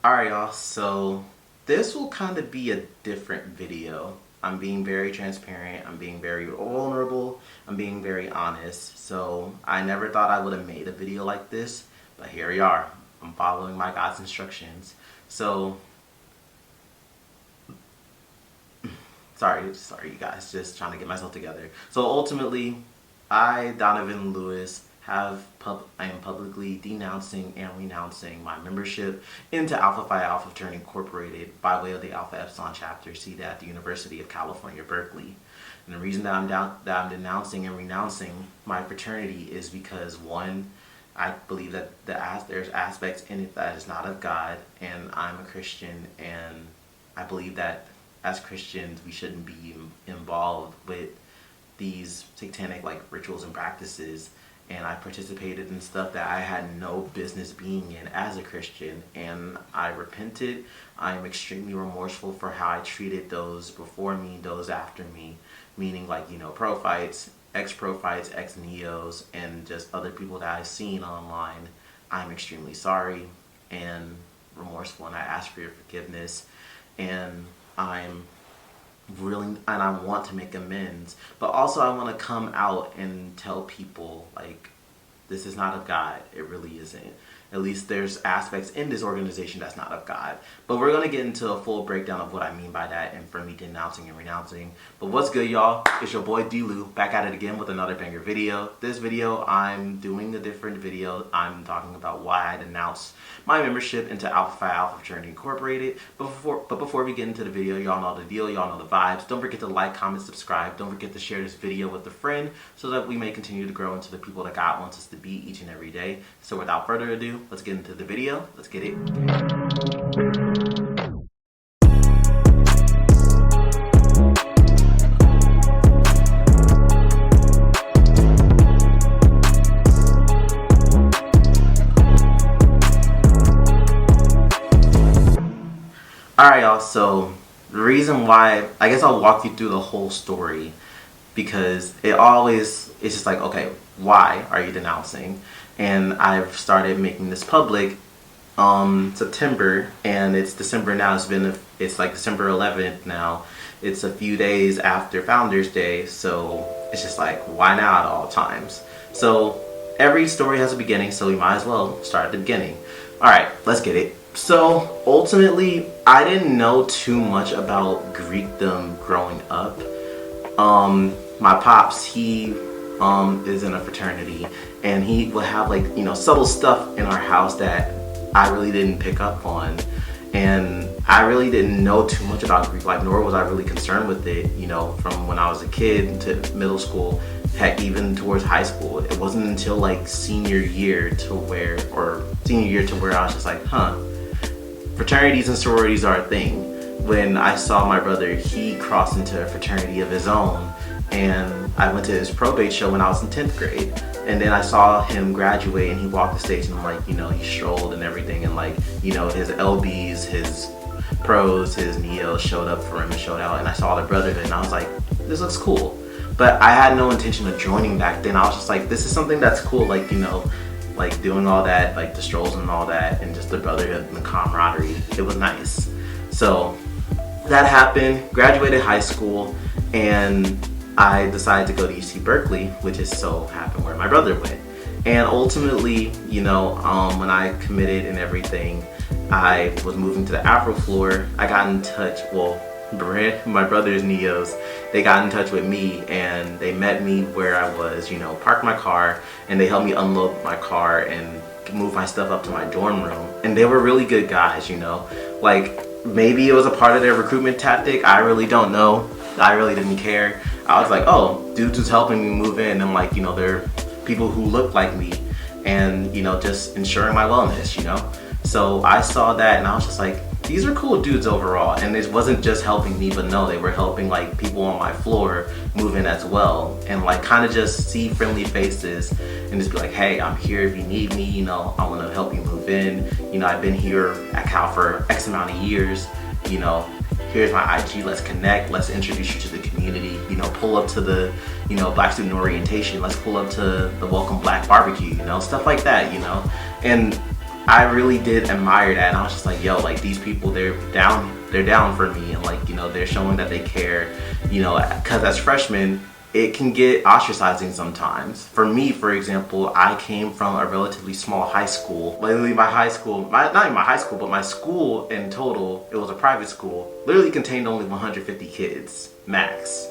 Alright y'all, so this will kind of be a different video. I'm being very transparent, I'm being very vulnerable, I'm being very honest. So I never thought I would have made a video like this, but here we are. I'm following my God's instructions. So, sorry you guys, just trying to get myself together. So ultimately, I, Donovan Lewis, I am publicly denouncing and renouncing my membership into Alpha Phi Alpha Fraternity Incorporated by way of the Alpha Epsilon chapter seated at the University of California, Berkeley. And the reason that I'm denouncing and renouncing my fraternity is because, one, I believe that there's aspects in it that is not of God, and I'm a Christian, and I believe that as Christians we shouldn't be involved with these satanic rituals and practices. And I participated in stuff that I had no business being in as a Christian, and I repented. I am extremely remorseful for how I treated those before me, those after me, meaning pro-fights, ex-pro-fights, ex-neos, and just other people that I've seen online. I'm extremely sorry and remorseful, and I ask for your forgiveness, and I'm willing and I want to make amends, but also I want to come out and tell people this is not of God. It really isn't. At least there's aspects in this organization that's not of God. But we're going to get into a full breakdown of what I mean by that and for me denouncing and renouncing. But what's good, y'all? It's your boy D-Lou back at it again with another banger video. This video, I'm doing a different video. I'm talking about why I denounced my membership into Alpha Phi Alpha Fraternity Incorporated. But before we get into the video, y'all know the deal, y'all know the vibes. Don't forget to like, comment, subscribe. Don't forget to share this video with a friend so that we may continue to grow into the people that God wants us to be each and every day. So without further ado, let's get into the video. Let's get it. Alright y'all, so the reason why, I guess I'll walk you through the whole story, because it's just okay, why are you denouncing? And I've started making this public September, and it's December now. It's December 11th now. It's a few days after Founders Day, so it's just why now at all times? So every story has a beginning, so we might as well start at the beginning. Alright, let's get it. So ultimately, I didn't know too much about Greekdom growing up. My pops, he is in a fraternity, and he would have subtle stuff in our house that I really didn't pick up on, and I really didn't know too much about Greek life, nor was I really concerned with it, from when I was a kid to middle school, heck, even towards high school. It wasn't until senior year to where I was just fraternities and sororities are a thing. When I saw my brother, he crossed into a fraternity of his own, and I went to his probate show when I was in 10th grade, and then I saw him graduate, and he walked the stage, and he strolled and everything, and his LBs, his pros, his neos showed up for him and showed out, and I saw the brotherhood, and I was like, this looks cool. But I had no intention of joining back then. I was just this is something that's cool, doing all that, the strolls and all that, and just the brotherhood and the camaraderie. It was nice. So that happened, graduated high school, and I decided to go to UC Berkeley, which just so happened where my brother went. And ultimately, when I committed and everything, I was moving to the Afro floor. I got in touch, my brother's neos, they got in touch with me, and they met me where I was, parked my car, and they helped me unload my car and move my stuff up to my dorm room. And they were really good guys, maybe it was a part of their recruitment tactic. I really don't know. I really didn't care. I was oh, dudes who's helping me move in, and they're people who look like me, and just ensuring my wellness, So I saw that, and I was just these are cool dudes overall. And it wasn't just helping me, but no, they were helping people on my floor move in as well, and kind of just see friendly faces and just be hey, I'm here if you need me, I want to help you move in, I've been here at Cal for X amount of years, here's my IG, let's connect, let's introduce you to the community, pull up to the, Black Student Orientation, let's pull up to the Welcome Black Barbecue, stuff like that, and I really did admire that, and I was just like, yo, like these people, they're down for me, and like, you know, they're showing that they care, you know, because as freshmen, it can get ostracizing sometimes. For me, for example, I came from a relatively small high school. Literally my high school, not even my high school, but my school in total, it was a private school, literally contained only 150 kids, max.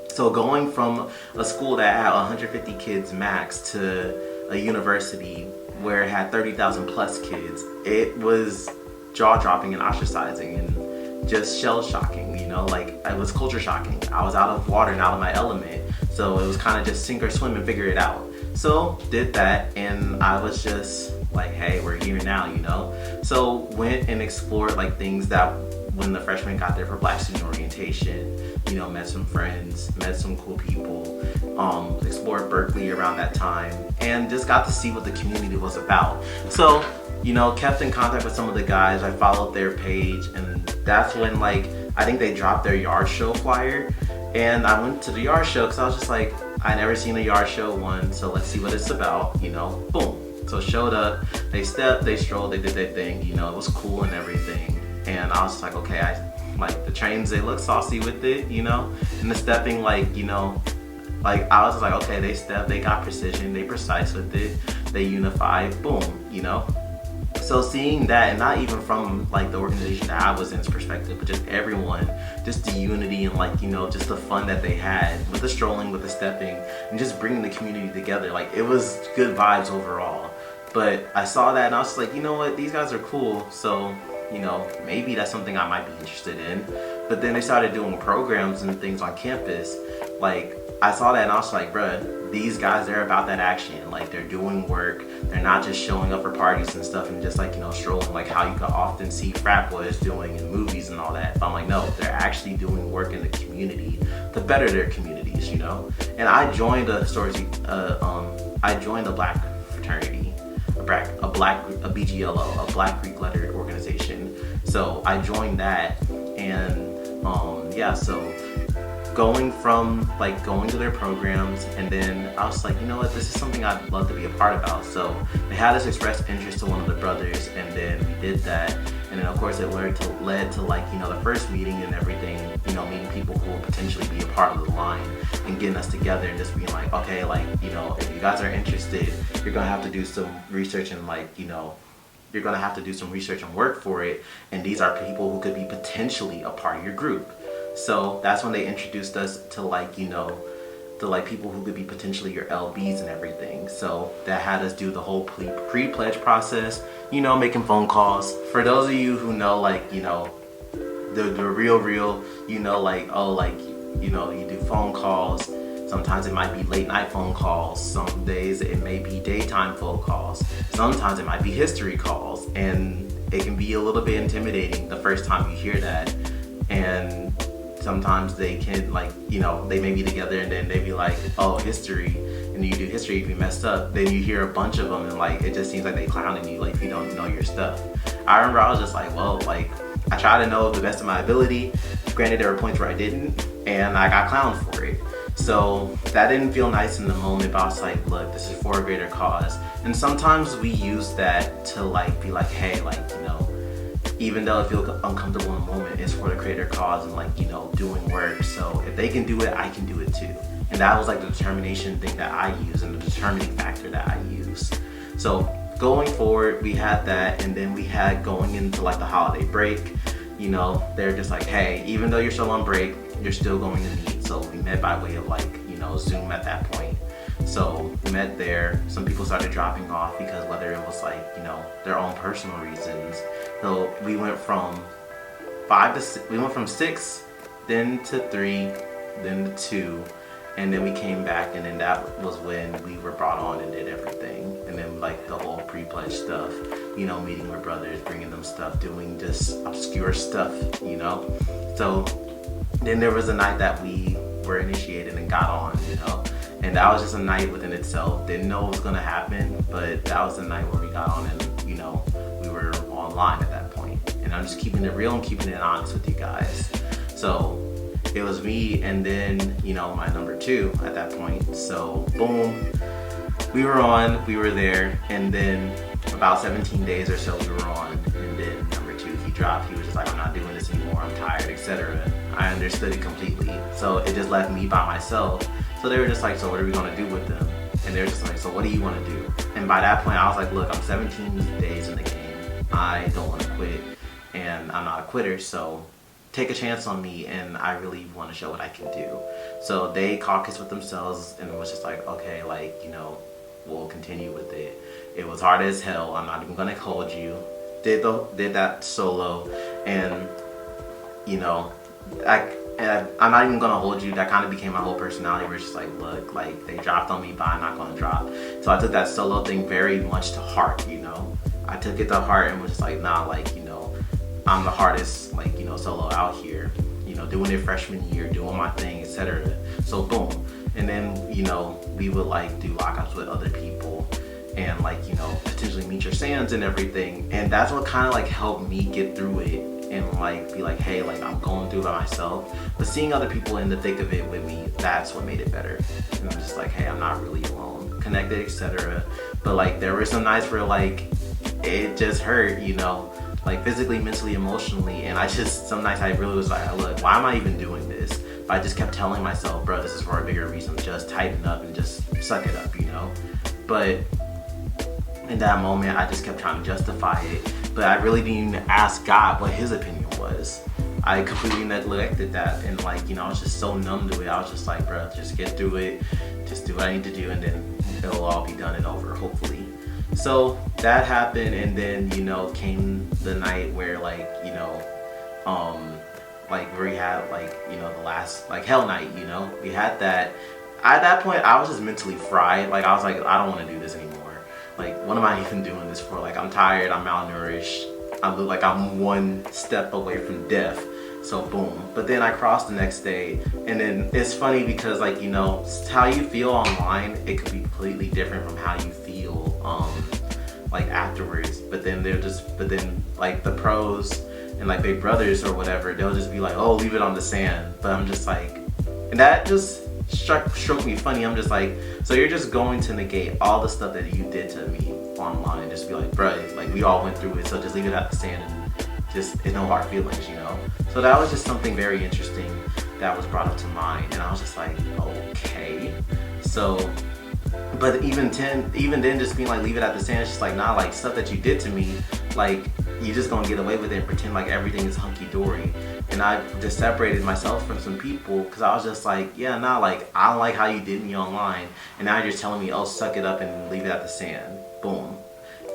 So going from a school that had 150 kids max to a university where it had 30,000 plus kids, it was jaw-dropping and ostracizing and just shell-shocking, you know, like it was culture shocking. I was out of water and out of my element, so it was kind of just sink or swim and figure it out. So did that, and I was just like, hey, we're here now, you know. So went and explored like things that when the freshmen got there for Black Student Orientation, you know, met some friends, met some cool people, explored Berkeley around that time, and just got to see what the community was about. So, you know, kept in contact with some of the guys. I followed their page, and that's when, like, I think they dropped their yard show flyer, and I went to the yard show because I was just like, I never seen a yard show one, so let's see what it's about, you know, boom. So showed up, they stepped, they strolled, they did their thing, you know, it was cool and everything. And I was just like, okay, I like the trains, they look saucy with it, you know, and the stepping, like, you know, like I was just like, okay, they step, they got precision, they precise with it, they unify, boom, you know. So seeing that, and not even from like the organization that I was in's perspective, but just everyone, just the unity and like, you know, just the fun that they had with the strolling, with the stepping, and just bringing the community together, like it was good vibes overall. But I saw that and I was just like, you know what, these guys are cool, so you know, maybe that's something I might be interested in. But then they started doing programs and things on campus. Like, I saw that and I was like, bruh, these guys, they're about that action. Like, they're doing work. They're not just showing up for parties and stuff and just like, you know, strolling like how you can often see frat boys doing in movies and all that. But I'm like, no, they're actually doing work in the community to better their communities, you know? And I joined a Black fraternity. A BGLO, a Black Greek Letter organization. So I joined that, and yeah, so going to their programs, and then I was like, you know what, this is something I'd love to be a part about. So they had us express interest to one of the brothers, and then we did that, and then of course it led to like, you know, the first meeting and everything, you know, meeting people who will potentially be a part of the line and getting us together and just being like, okay, like, you know, if you guys are interested, you're gonna have to do some research and like, you know, you're gonna have to do some research and work for it, and these are people who could be potentially a part of your group. So that's when they introduced us to like, you know, to like people who could be potentially your LBs and everything. So that had us do the whole pre-pledge process, you know, making phone calls. For those of you who know, like, you know, the real, you know, like, oh, like, you know, you do phone calls. Sometimes it might be late night phone calls. Some days it may be daytime phone calls. Sometimes it might be history calls. And it can be a little bit intimidating the first time you hear that. And sometimes they can, like, you know, they may be together and then they be like, oh, history. And you do history, if you messed up, then you hear a bunch of them and like, it just seems like they clowning you, like if you don't know your stuff. I remember I was just like, well, like, I try to know the best of my ability. Granted, there were points where I didn't, and I got clowned for it. So that didn't feel nice in the moment, but I was like, look, this is for a greater cause. And sometimes we use that to like be like, hey, like, you know, even though it feels uncomfortable in the moment, it's for the greater cause and like, you know, doing work. So if they can do it, I can do it too. And that was like the determination thing that I use and the determining factor that I use. So going forward, we had that, and then we had going into like the holiday break, you know, they're just like, hey, even though you're still on break, you're still going to meet. So we met by way of like, you know, Zoom at that point. So we met there. Some people started dropping off because whether it was like, you know, their own personal reasons. So we went from 6, then to 3, then to 2, and then we came back, and then that was when we were brought on and did everything. And then like the whole pre-pledge stuff, you know, meeting with brothers, bringing them stuff, doing just obscure stuff, you know. So then there was a night that we were initiated and got on, you know. And that was just a night within itself. Didn't know what was gonna happen, but that was the night where we got on and, you know, we were online at that point. And I'm just keeping it real and keeping it honest with you guys. So it was me and then, you know, my number 2 at that point. So boom, we were on, we were there, and then about 17 days or so we were on, and then number 2 he dropped. He was just like, I'm not doing this anymore, I'm tired, etc. I understood it completely. So it just left me by myself. So they were just like, so what are we gonna do with them? And they were just like, so what do you want to do? And by that point I was like, look, I'm 17 days in the game, I don't want to quit, and I'm not a quitter, so take a chance on me, and I really want to show what I can do. So they caucused with themselves, and it was just like, okay, like, you know, we'll continue with it. It was hard as hell, I'm not even gonna hold you. Did that solo, and you know, I'm not even gonna hold you. That kind of became my whole personality, where it's just like, look, like, they dropped on me, but I'm not gonna drop. So I took that solo thing very much to heart, you know. I took it to heart and was just like, nah, like, you know, I'm the hardest, like, you know, solo out here, you know, doing it freshman year, doing my thing, etc. So boom. And then, you know, we would like do lockouts with other people, and like, you know, potentially meet your sands and everything. And that's what kind of like helped me get through it, and like be like, hey, like, I'm going through it by myself, but seeing other people in the thick of it with me, that's what made it better. And I'm just like, hey, I'm not really alone, connected, etc. But like, there were some nights where like it just hurt, you know, like physically, mentally, emotionally. And I just, some nights I really was like, look, why am I even doing this? But I just kept telling myself, bro, this is for a bigger reason, just tighten up and just suck it up, you know. But in that moment I just kept trying to justify it, but I really didn't even ask God what his opinion was. I completely neglected that, and like, you know, I was just so numb to it. I was just like, bro, just get through it, just do what I need to do, and then it'll all be done and over, hopefully. So that happened, and then, you know, came the night where, like, you know, like where we had, like, you know, the last, like, hell night, you know, we had that. At that point I was just mentally fried. Like, I was like, I don't want to do this anymore. Like, what am I even doing this for? Like, I'm tired, I'm malnourished, I look like I'm one step away from death. So boom. But then I crossed the next day, and then it's funny because, like, you know, how you feel online, it could be completely different from how you feel like afterwards. But then like the pros and like big brothers or whatever, they'll just be like, oh, leave it on the sand. But I'm just like, and that just struck me funny. I'm just like, so you're just going to negate all the stuff that you did to me online, just be like, bruh, like, we all went through it, so just leave it at the sand, and just, it's no hard feelings, you know. So that was just something very interesting that was brought up to mind, and I was just like, okay. So, but even then, just being like, leave it at the sand, it's just like, nah, like, stuff that you did to me, like, you just gonna get away with it and pretend like everything is hunky-dory. And I just separated myself from some people because I was just like, yeah, nah, like, I don't like how you did me online, and now you're just telling me, oh, suck it up and leave it at the sand. Boom.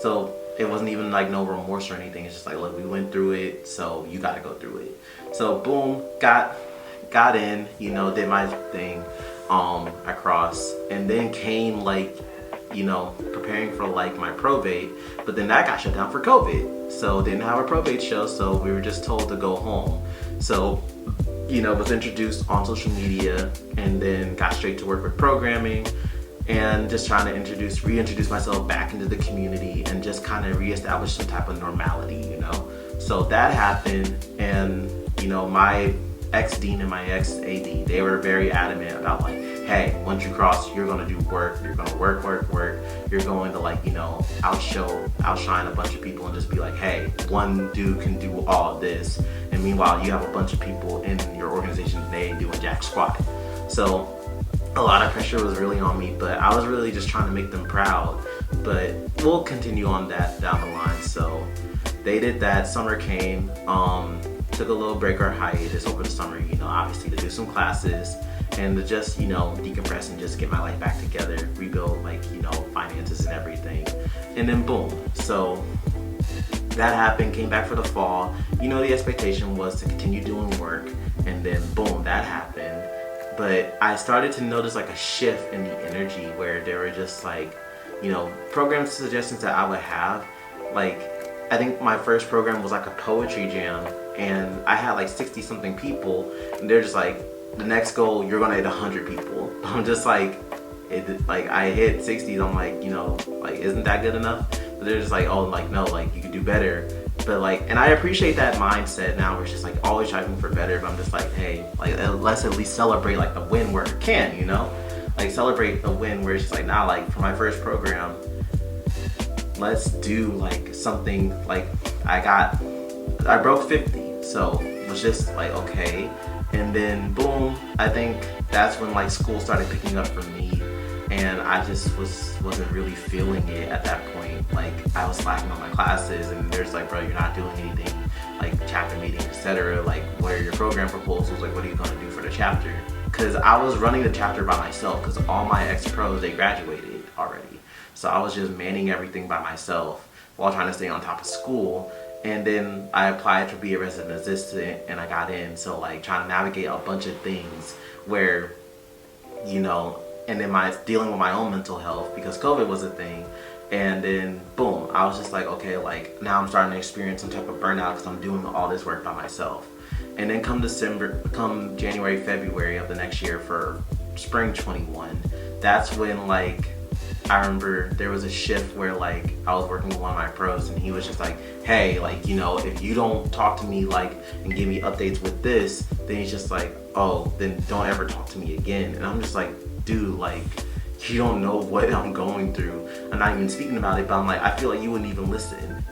So it wasn't even like no remorse or anything. It's just like, look, we went through it, so you got to go through it. So boom, got in, you know, did my thing, I crossed, and then came, like, you know, preparing for like my probate, but then that got shut down for COVID, so didn't have a probate show, so we were just told to go home. So, you know, was introduced on social media, and then got straight to work with programming, and just trying to reintroduce myself back into the community, and just kind of reestablish some type of normality, you know. So that happened, and, you know, my ex-dean and my ex-AD, they were very adamant about, like, hey, once you cross, you're gonna do work, you're gonna work, you're going to, like, you know, outshine a bunch of people, and just be like, hey, one dude can do all of this, and meanwhile you have a bunch of people in your organization, they ain't doing jack squat. So a lot of pressure was really on me, but I was really just trying to make them proud. But we'll continue on that down the line. So they did that, summer came, took a little break or hiatus over the summer, you know, obviously to do some classes, and to just, you know, decompress and just get my life back together, rebuild, like, you know, finances and everything. And then boom, so that happened, came back for the fall. You know, the expectation was to continue doing work, and then boom, that happened. But I started to notice like a shift in the energy, where there were just like, you know, program suggestions that I would have. Like, I think my first program was like a poetry jam, and I had like 60 something people, and they're just like, the next goal, you're gonna hit 100 people. I'm just like, like, I hit 60, I'm like, you know, like, isn't that good enough? But they're just like, oh, like, no, like, you can do better. But like, and I appreciate that mindset now, where it's just like always striving for better. But I'm just like, hey, like, let's at least celebrate like the win where it can, you know, like celebrate the win where it's just like, nah, like, for my first program, let's do like something like I broke 50, so it was just like okay. And then boom, I think that's when like school started picking up for me, and I just wasn't really feeling it at that point. Like I was slacking on my classes, and there's like, bro, you're not doing anything, like chapter meetings, etc. Like, what are your program proposals? Like, what are you gonna do for the chapter? Because I was running the chapter by myself, because all my ex-pros, they graduated already. So I was just manning everything by myself while trying to stay on top of school. And then I applied to be a resident assistant, and I got in. So like trying to navigate a bunch of things where, and then dealing with my own mental health because COVID was a thing. And then boom, I was just like, okay, like now I'm starting to experience some type of burnout because I'm doing all this work by myself. And then come January, February of the next year for spring 21, that's when like I remember there was a shift where like I was working with one of my pros, and he was just like, hey, like, if you don't talk to me like and give me updates with this, then he's just like, oh, then don't ever talk to me again. And I'm just like, dude, like, you don't know what I'm going through. I'm not even speaking about it, but I'm like, I feel like you wouldn't even listen,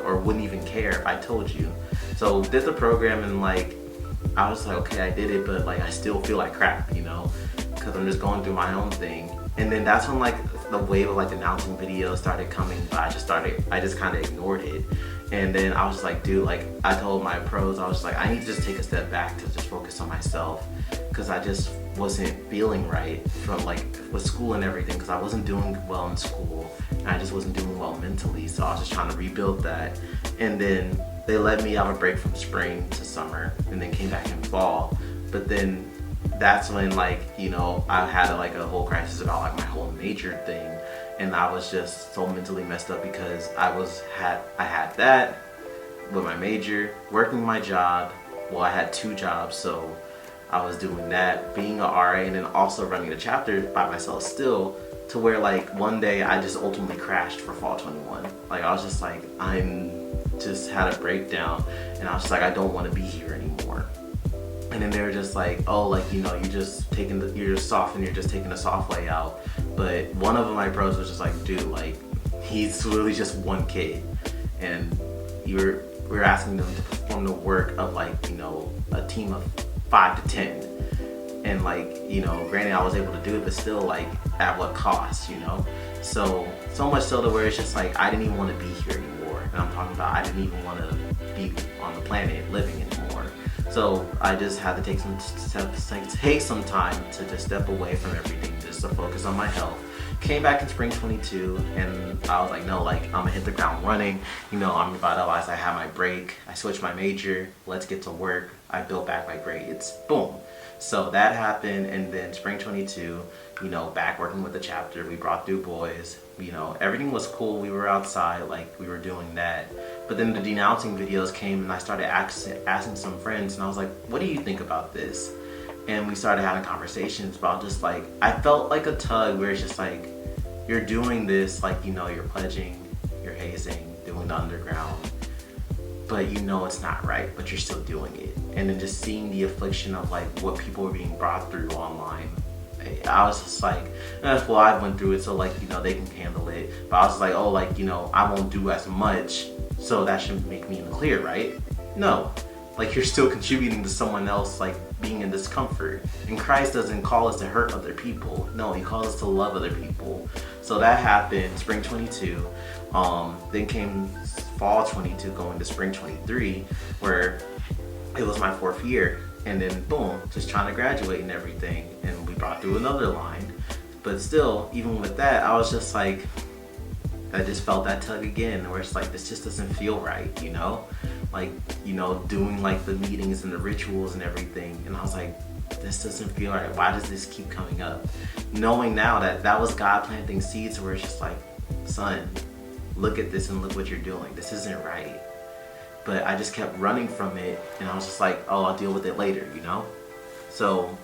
or wouldn't even care if I told you. So did the program, and like I was like, okay, I did it, but like I still feel like crap, because I'm just going through my own thing. And then that's when like the wave of like announcing videos started coming, but I just kind of ignored it. And then I was just like, dude, like I told my pros, I was just like, I need to just take a step back to just focus on myself, because I just wasn't feeling right from like with school and everything, because I wasn't doing well in school and I just wasn't doing well mentally. So I was just trying to rebuild that. And then they let me have a break from spring to summer, and then came back in fall. But then that's when like, I had like a whole crisis about like my whole major thing. And I was just so mentally messed up because I had that with my major, working my job. Well, I had 2 jobs, so I was doing that, being an RA, and then also running the chapter by myself still, to where like one day I just ultimately crashed for fall 21. Like I was just like, just had a breakdown, and I was just like, I don't want to be here anymore. And then they were just like, oh, like, you're just taking you're just taking the soft way out. But one of my pros was just like, dude, like, he's really just one kid, and we're asking them to perform the work of like, a team of 5 to 10. And like, granted I was able to do it, but still like at what cost, So much so to where it's just like I didn't even want to be here anymore. And I'm talking about I didn't even want to be on the planet living anymore. So I just had to take some time to just step away from everything, just to focus on my health. Came back in spring 22, and I was like, no, like I'm gonna hit the ground running. I'm revitalized. I had my break. I switched my major. Let's get to work. I built back my grades. Boom. So that happened, and then spring 22, back working with the chapter. We brought through boys. Everything was cool. We were outside, like we were doing that. But then the denouncing videos came, and I started asking some friends, and I was like, what do you think about this? And we started having conversations about just like, I felt like a tug where it's just like, you're doing this, like, you're pledging, you're hazing, doing the underground, but it's not right, but you're still doing it. And then just seeing the affliction of like what people were being brought through online, I was just like, well, I went through it, so like, they can handle it. But I was like, oh, like, I won't do as much, so that should make me in the clear, right? No, like you're still contributing to someone else like being in discomfort. And Christ doesn't call us to hurt other people. No, he calls us to love other people. So that happened spring 22. Then came fall 22 going to spring 23, where it was my 4th year. And then boom, just trying to graduate and everything. And we brought through another line. But still, even with that, I was just like, I just felt that tug again, where it's like, this just doesn't feel right, Like, doing like the meetings and the rituals and everything. And I was like, this doesn't feel right. Why does this keep coming up? Knowing now that was God planting seeds where it's just like, son, look at this and look what you're doing. This isn't right. But I just kept running from it, and I was just like, oh, I'll deal with it later, So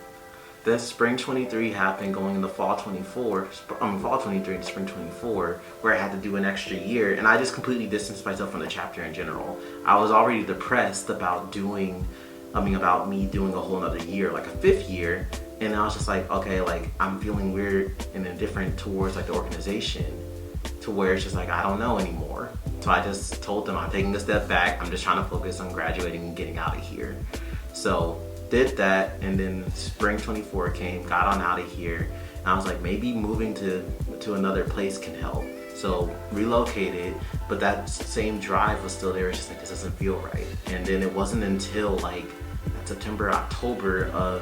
this spring 23 happened going into fall 24, fall 23 to spring 24, where I had to do an extra year, and I just completely distanced myself from the chapter in general. I was already depressed about me doing a whole nother year, like a 5th year, and I was just like, okay, like I'm feeling weird and indifferent towards like the organization, to where it's just like, I don't know anymore. So I just told them I'm taking a step back. I'm just trying to focus on graduating and getting out of here. So did that, and then spring 24 came, got on out of here. And I was like, maybe moving to another place can help. So relocated, but that same drive was still there. It's just like, this doesn't feel right. And then it wasn't until like September, October of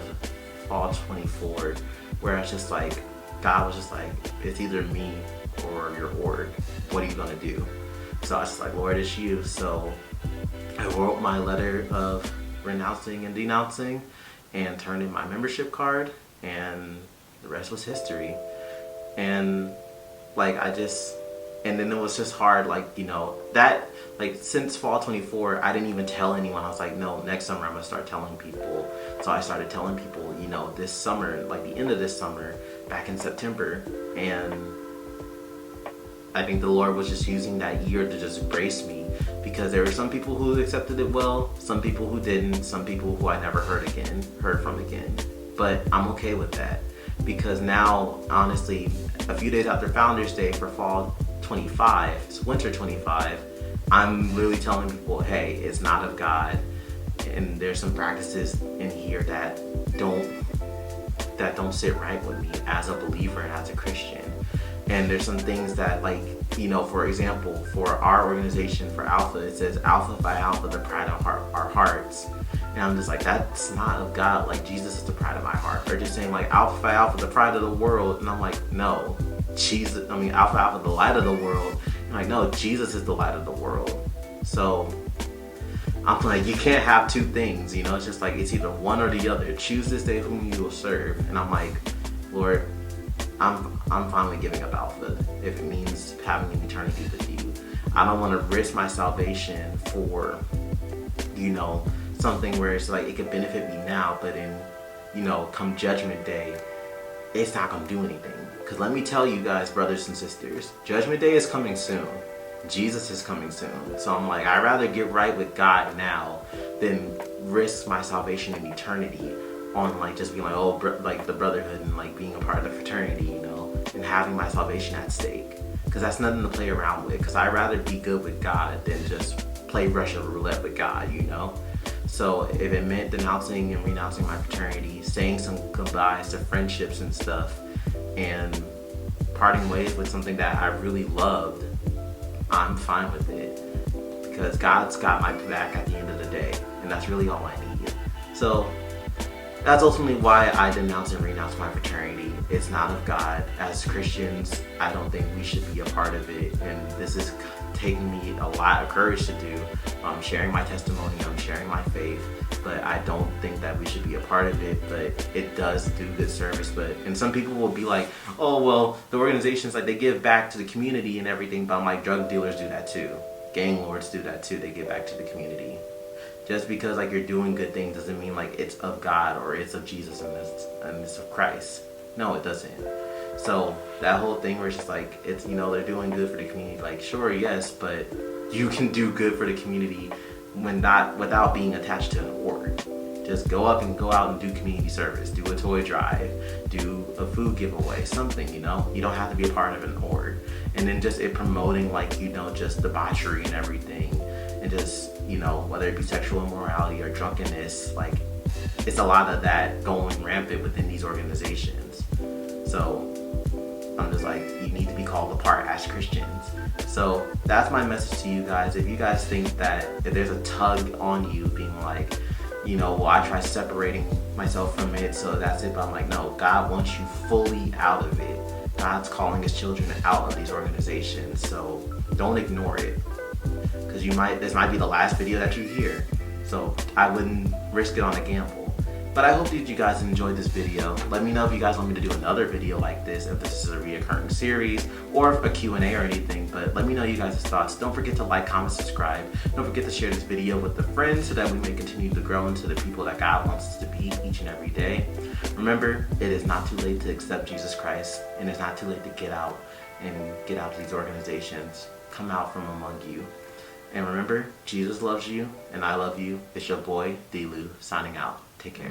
fall 24 where I was just like, God was just like, it's either me or your org. What are you gonna do? So I was just like, Lord, it's you. So I wrote my letter of renouncing and denouncing and turned in my membership card, and the rest was history. And like and then it was just hard, like, you know, that, like, since fall 24, I didn't even tell anyone. I was like, no, next summer I'm gonna start telling people. So I started telling people, you know, this summer, like the end of this summer, back in September. And I think the Lord was just using that year to just brace me, because there were some people who accepted it well, some people who didn't, some people who I never heard from again. But I'm okay with that, because now, honestly, a few days after Founders Day for fall 25, it's winter 25, I'm really telling people, hey, it's not of God, and there's some practices in here that don't sit right with me as a believer and as a Christian. And there's some things that, like, you know, for example, for our organization, for Alpha, it says Alpha Phi Alpha, the pride of our hearts. And I'm just like, that's not of God. Like, Jesus is the pride of my heart. Or just saying like Alpha Phi Alpha, the pride of the world. And I'm like, no, Alpha Alpha, the light of the world. And like, no, Jesus is the light of the world. So I'm like, you can't have two things, you know? It's just like, it's either one or the other. Choose this day whom you will serve. And I'm like, Lord, I'm finally giving up Alpha if it means having an eternity with you. I don't want to risk my salvation for, you know, something where it's like it could benefit me now, but in, you know, come Judgment Day, it's not going to do anything. Because let me tell you guys, brothers and sisters, Judgment Day is coming soon. Jesus is coming soon. So I'm like, I'd rather get right with God now than risk my salvation in eternity on like just being like, oh, like the brotherhood and like being a part of the fraternity, you know, and having my salvation at stake. Because that's nothing to play around with. Because I'd rather be good with God than just play Russian roulette with God, you know. So if it meant denouncing and renouncing my fraternity, saying some goodbyes to friendships and stuff, and parting ways with something that I really loved, I'm fine with it. Because God's got my back at the end of the day, and that's really all I need. So that's ultimately why I denounce and renounce my fraternity. It's not of God. As Christians, I don't think we should be a part of it, and this is taking me a lot of courage to do. I'm sharing my testimony, I'm sharing my faith, but I don't think that we should be a part of it. But it does do good service. And some people will be like, oh, well, the organizations, like, they give back to the community and everything, but I'm like, drug dealers do that too. Gang lords do that too. They give back to the community. Just because like you're doing good things doesn't mean like it's of God or it's of Jesus and it's of Christ. No, it doesn't. So that whole thing where it's just like, it's, you know, they're doing good for the community. Like, sure, yes, but you can do good for the community without being attached to an org. Just go out and do community service, do a toy drive, do a food giveaway, something, you know. You don't have to be a part of an org. And then just it promoting, like, you know, just debauchery and everything, and just, you know, whether it be sexual immorality or drunkenness, like, it's a lot of that going rampant within these organizations. So I'm just like, you need to be called apart as Christians. So that's my message to you guys. If you guys think that if there's a tug on you being like, you know, well, I try separating myself from it, so that's it. But I'm like, no, God wants you fully out of it. God's calling his children out of these organizations. So don't ignore it, because this might be the last video that you hear. So I wouldn't risk it on a gamble. But I hope that you guys enjoyed this video. Let me know if you guys want me to do another video like this, if this is a reoccurring series or a Q&A or anything. But let me know you guys' thoughts. Don't forget to like, comment, subscribe. Don't forget to share this video with the friends so that we may continue to grow into the people that God wants us to be each and every day. Remember, it is not too late to accept Jesus Christ, and it's not too late to get out of these organizations. Come out from among you. And remember, Jesus loves you, and I love you. It's your boy, D-Lou, signing out. Take care.